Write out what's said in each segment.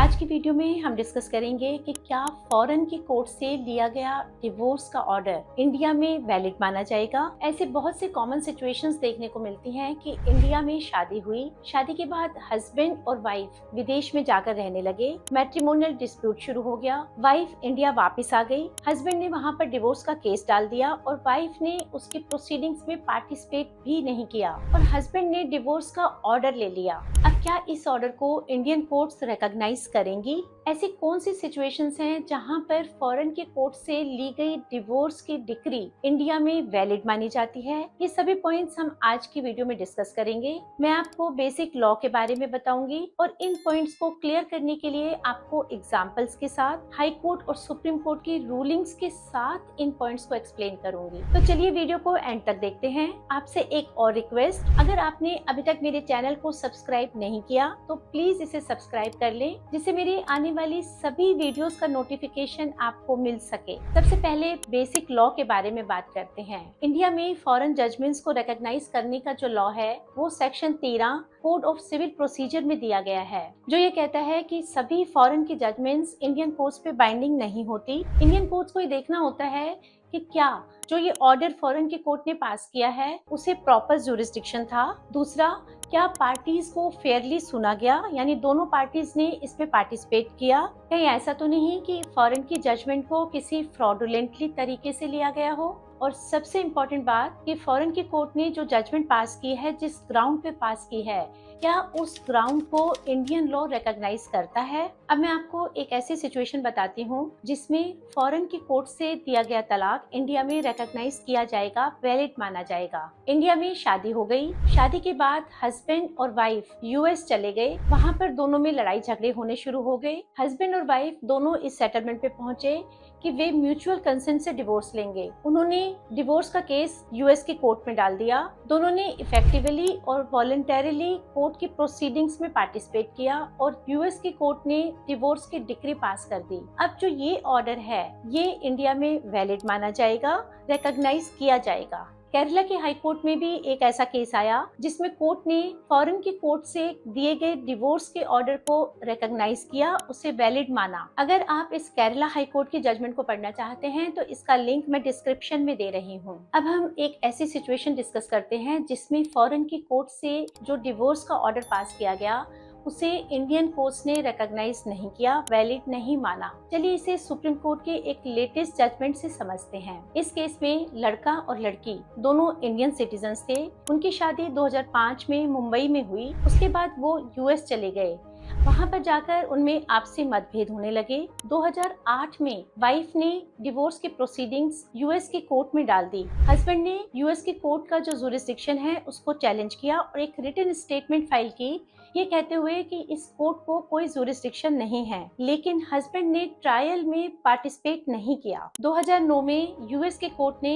आज की वीडियो में हम डिस्कस करेंगे कि क्या फॉरेन की कोर्ट से लिया गया डिवोर्स का ऑर्डर इंडिया में वैलिड माना जाएगा। ऐसे बहुत से कॉमन सिचुएशंस देखने को मिलती हैं कि इंडिया में शादी हुई, शादी के बाद हस्बैंड और वाइफ विदेश में जाकर रहने लगे, मैट्रिमोनियल डिस्प्यूट शुरू हो गया, वाइफ इंडिया वापस आ गई, हस्बैंड ने वहाँ पर डिवोर्स का केस डाल दिया और वाइफ ने उसके प्रोसीडिंग्स में पार्टिसिपेट भी नहीं किया और हस्बैंड ने डिवोर्स का ऑर्डर ले लिया। अब क्या इस ऑर्डर को इंडियन कोर्ट्स रिकॉग्नाइज करेंगी? ऐसी कौन सी सिचुएशंस हैं जहां पर फॉरेन के कोर्ट से ली गई डिवोर्स की डिक्री इंडिया में वैलिड मानी जाती है? ये सभी पॉइंट्स हम आज की वीडियो में डिस्कस करेंगे। मैं आपको बेसिक लॉ के बारे में बताऊंगी और इन पॉइंट्स को क्लियर करने के लिए आपको एग्जांपल्स के साथ हाई कोर्ट और सुप्रीम कोर्ट की रूलिंग्स के साथ इन पॉइंट्स को एक्सप्लेन करूंगी। तो चलिए वीडियो को एंड तक देखते हैं। आपसे एक और रिक्वेस्ट, अगर आपने अभी तक मेरे चैनल को सब्सक्राइब नहीं किया तो प्लीज इसे सब्सक्राइब कर लें, जिससे मेरी आने वाली सभी वीडियोस का नोटिफिकेशन आपको मिल सके। सबसे पहले बेसिक लॉ के बारे में बात करते हैं। इंडिया में फॉरेन जजमेंट्स को रिकॉग्नाइज करने का जो लॉ है वो section 13 code of civil procedure में दिया गया है, जो ये कहता है कि सभी फॉरेन की जजमेंट्स इंडियन कोर्ट्स पे बाइंडिंग नहीं होती। इंडियन कोर्ट्स को ये देखना होता है कि क्या जो ये ऑर्डर फॉरेन की कोर्ट ने पास किया है उसे प्रॉपर ज्यूरिसडिक्शन था। दूसरा, क्या पार्टीज को फेयरली सुना गया, यानी दोनों पार्टीज ने इसमें पार्टिसिपेट किया। कहीं ऐसा तो नहीं कि फॉरेन की जजमेंट को किसी फ्रॉडुलेंटली तरीके से लिया गया हो। और सबसे इम्पोर्टेंट बात कि फॉरेन की कोर्ट ने जो जजमेंट पास की है, जिस ग्राउंड पे पास की है, क्या उस ग्राउंड को इंडियन लॉ रिकॉग्नाइज करता है। अब मैं आपको एक ऐसी सिचुएशन बताती हूँ जिसमें फॉरेन की कोर्ट से दिया गया तलाक इंडिया में रिकॉग्नाइज किया जाएगा, वैलिड माना जाएगा। इंडिया में शादी हो गई, शादी के बाद हस्बैंड और वाइफ यूएस चले गए, वहाँ पर दोनों में लड़ाई झगड़े होने शुरू हो गए। हस्बैंड और वाइफ दोनों इस सेटलमेंट पे पहुंचे कि वे म्यूचुअल कंसेंट से डिवोर्स लेंगे। उन्होंने डिवोर्स का केस यूएस की कोर्ट में डाल दिया। दोनों ने इफेक्टिवली और वॉलंटरीली कोर्ट की प्रोसीडिंग्स में पार्टिसिपेट किया और यूएस की कोर्ट ने डिवोर्स की डिक्री पास कर दी। अब जो ये ऑर्डर है ये इंडिया में वैलिड माना जाएगा, रिकॉग्नाइज किया जाएगा। केरला के हाई कोर्ट में भी एक ऐसा केस आया जिसमें कोर्ट ने फॉरेन की कोर्ट से दिए गए डिवोर्स के ऑर्डर को रिकॉग्नाइज किया, उसे वैलिड माना। अगर आप इस केरला हाई कोर्ट की जजमेंट को पढ़ना चाहते हैं तो इसका लिंक मैं डिस्क्रिप्शन में दे रही हूँ। अब हम एक ऐसी सिचुएशन डिस्कस करते हैं जिसमें फॉरेन की कोर्ट से जो डिवोर्स का ऑर्डर पास किया गया उसे इंडियन कोर्ट्स ने रिकॉग्नाइज नहीं किया, वैलिड नहीं माना। चलिए इसे सुप्रीम कोर्ट के एक लेटेस्ट जजमेंट से समझते हैं। इस केस में लड़का और लड़की दोनों इंडियन सिटीजन्स थे। उनकी शादी 2005 में मुंबई में हुई। उसके बाद वो यूएस चले गए। वहाँ पर जाकर उनमें आपसी मतभेद होने लगे। 2008 में वाइफ ने डिवोर्स की प्रोसीडिंग्स यूएस की कोर्ट में डाल दी। हस्बैंड ने यूएस की कोर्ट का जो ज्यूरिसडिक्शन है उसको चैलेंज किया और एक रिटन स्टेटमेंट फाइल की, ये कहते हुए कि इस कोर्ट को कोई ज्यूरिसडिक्शन नहीं है। लेकिन हस्बैंड ने ट्रायल में पार्टिसिपेट नहीं किया। 2009 में यूएस के कोर्ट ने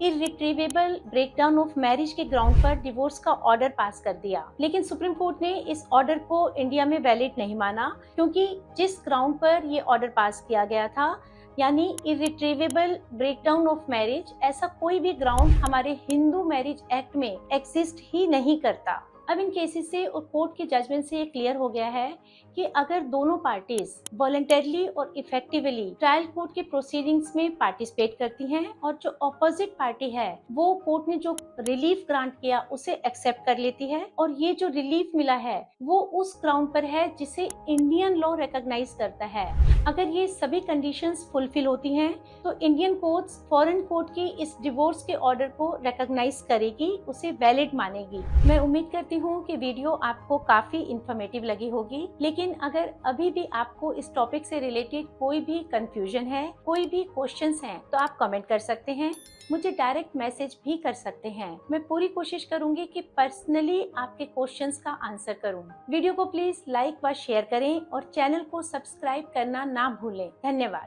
इर्रिट्रीवेबल ब्रेकडाउन ऑफ मैरिज के ग्राउंड पर डिवोर्स का ऑर्डर पास कर दिया। लेकिन सुप्रीम कोर्ट ने इस ऑर्डर को इंडिया में वैलिड नहीं माना, क्योंकि जिस ग्राउंड पर ये ऑर्डर पास किया गया था, यानी इर्रिट्रीवेबल ब्रेकडाउन ऑफ मैरिज, ऐसा कोई भी ग्राउंड हमारे हिंदू मैरिज एक्ट में एग्जिस्ट ही नहीं करता। अब इन केसेस से और कोर्ट के जजमेंट से ये क्लियर हो गया है कि अगर दोनों पार्टीज वॉलंटरली और इफेक्टिवली ट्रायल कोर्ट के प्रोसीडिंग्स में पार्टिसिपेट करती हैं और जो ऑपोजिट पार्टी है वो कोर्ट ने जो रिलीफ ग्रांट किया उसे एक्सेप्ट कर लेती है और ये जो रिलीफ मिला है वो उस ग्राउंड पर है जिसे इंडियन लॉ रिकॉग्नाइज करता है। अगर ये सभी कंडीशंस फुलफिल होती हैं तो इंडियन कोर्ट्स फॉरेन कोर्ट की इस डिवोर्स के ऑर्डर को रिकॉग्नाइज करेगी, उसे वैलिड मानेगी। मैं उम्मीद करती हूँ कि वीडियो आपको काफी इंफॉर्मेटिव लगी होगी। लेकिन अगर अभी भी आपको इस टॉपिक से रिलेटेड कोई भी कंफ्यूजन है, कोई भी क्वेश्चंस हैं, तो आप कमेंट कर सकते हैं, मुझे डायरेक्ट मैसेज भी कर सकते हैं। मैं पूरी कोशिश करूंगी कि पर्सनली आपके क्वेश्चंस का आंसर करूं। वीडियो को प्लीज लाइक व शेयर करें और चैनल को सब्सक्राइब करना ना भूलें। धन्यवाद।